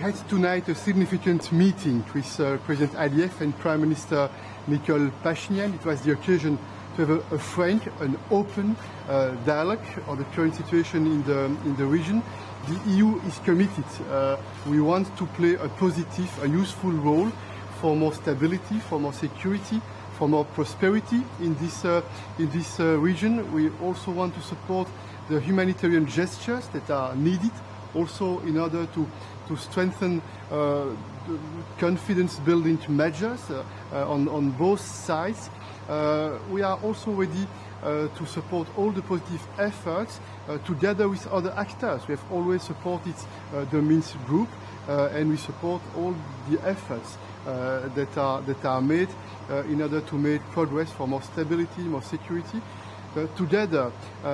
had tonight a significant meeting with President Ալիևը and Prime Minister Nikol Pashinyan. It was the occasion to have a frank and open dialogue on the current situation in the region. The EU is committed. We want to play a positive, a useful role for more stability, for more security, for more prosperity in this region. We also want to support the humanitarian gestures that are needed, also in order to strengthen the confidence-building measures on both sides. We are also ready to support all the positive efforts together with other actors. We have always supported the Minsk group, and we support all the efforts that are made in order to make progress for more stability, more security. Together,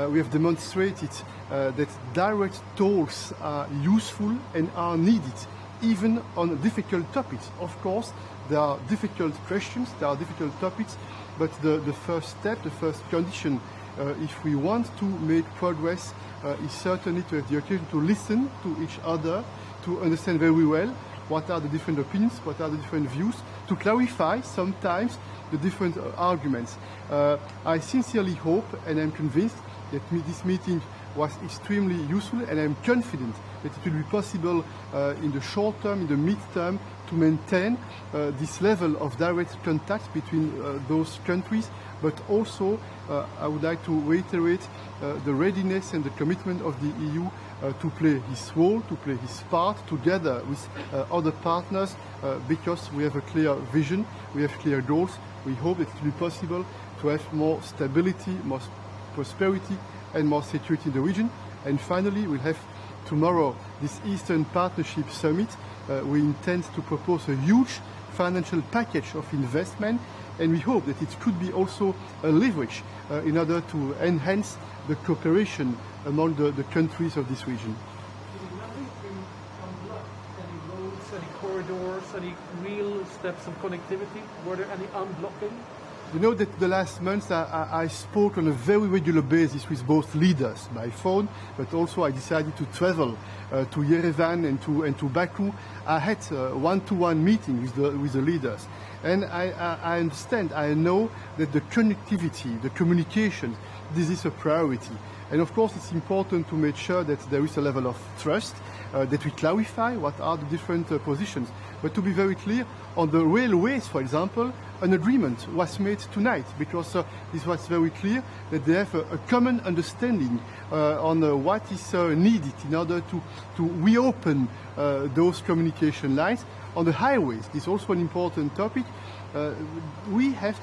we have demonstrated that direct talks are useful and are needed, even on difficult topics. Of course, there are difficult questions, there are difficult topics, but the first step, the first condition, if we want to make progress, is certainly to have the occasion to listen to each other, to understand very well what are the different opinions, what are the different views, to clarify sometimes the different arguments. I sincerely hope and I'm convinced that this meeting was extremely useful, and I'm confident that it will be possible in the short term, in the mid-term, to maintain this level of direct contact between those countries. But also, I would like to reiterate the readiness and the commitment of the EU to play his role, to play his part together with other partners, because we have a clear vision, we have clear goals. We hope that it will be possible to have more stability, more prosperity, and more security in the region. And finally, we'll have tomorrow this Eastern Partnership Summit. We intend to propose a huge financial package of investment, and we hope that it could be also a leverage in order to enhance the cooperation among the countries of this region. Nothing unblocked? Any roads, any corridors, any real steps of connectivity? Were there any unblocking? You know that the last months I spoke on a very regular basis with both leaders by phone, but also I decided to travel to Yerevan and to Baku. I had one-to-one meetings with the leaders, and I understand, I know that the connectivity, the communication, this is a priority. And of course, it's important to make sure that there is a level of trust, that we clarify what are the different positions. But to be very clear, on the railways, for example, an agreement was made tonight, because this was very clear that they have a common understanding on what is needed in order to reopen those communication lines. On the highways, this is also an important topic. We have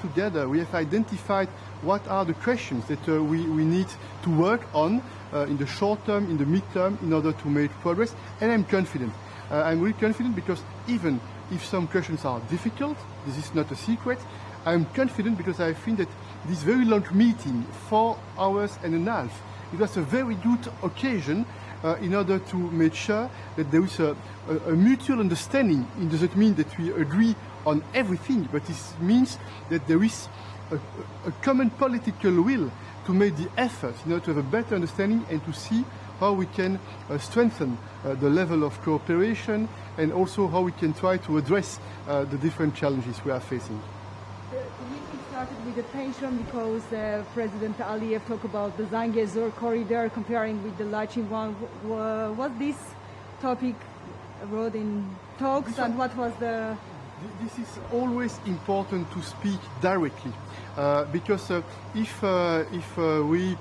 identified what are the questions that we need to work on in the short term, in the mid-term, in order to make progress. And I'm confident. I'm really confident because even if some questions are difficult, this is not a secret, I'm confident because I think that this very long meeting, 4 hours and a half, it was a very good occasion in order to make sure that there is a mutual understanding. It doesn't mean that we agree on everything, but this means that there is a common political will to make the effort in order to have a better understanding and to see how we can strengthen the level of cooperation, and also how we can try to address the different challenges we are facing. The meeting started with a tension because President Ալիևը talked about the Zangezur corridor comparing with the Lachin one. Was this topic brought in talks, and what was the... This is always important to speak directly, because if we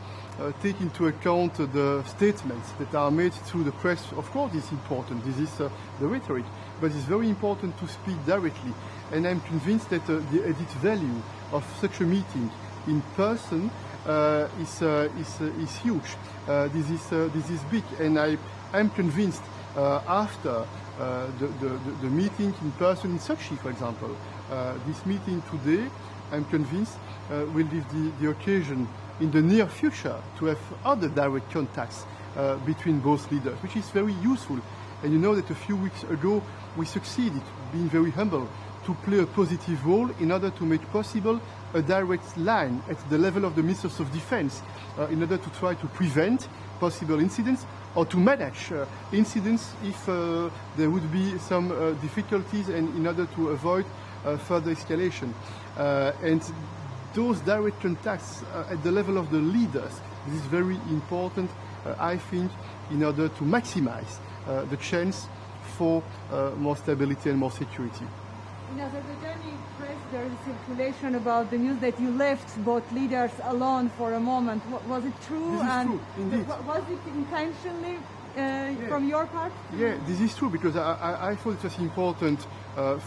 take into account the statements that are made through the press, of course it's important, this is the rhetoric, but it's very important to speak directly. And I'm convinced that the added value of such a meeting in person is huge. This is big, and I'm convinced after the meeting in person in Sochi, for example, this meeting today, I'm convinced will give the occasion in the near future to have other direct contacts between both leaders, which is very useful. And you know that a few weeks ago we succeeded, being very humble, to play a positive role in order to make possible a direct line at the level of the Ministers of Defense in order to try to prevent possible incidents or to manage incidents if there would be some difficulties, and in order to avoid further escalation. And those direct contacts at the level of the leaders, this is very important, I think, in order to maximize the chance for more stability and more security. In Azerbaijani press, there is circulation about the news that you left both leaders alone for a moment. Was it true? This is true, indeed. Was it intentionally from your part? Yeah, this is true, because I thought it was important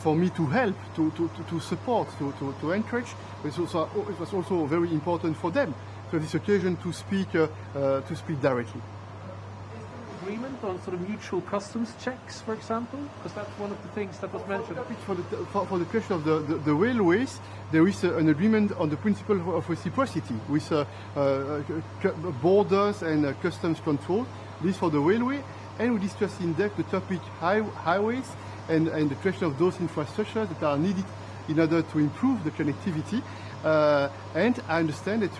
for me to help, to support, to encourage. But it was also very important for them to have this occasion to speak directly. Agreement on sort of mutual customs checks, for example, because that's one of the things that was mentioned. For the question of the railways, there is an agreement on the principle of reciprocity with borders and customs control. This for the railway, and we discussed in depth the topic highways and the question of those infrastructures that are needed in order to improve the connectivity. And I understand that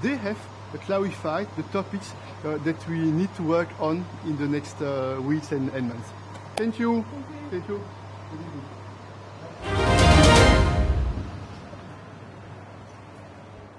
they have clarified the topics that we need to work on in the next weeks and months. Thank you. Thank you. Thank you.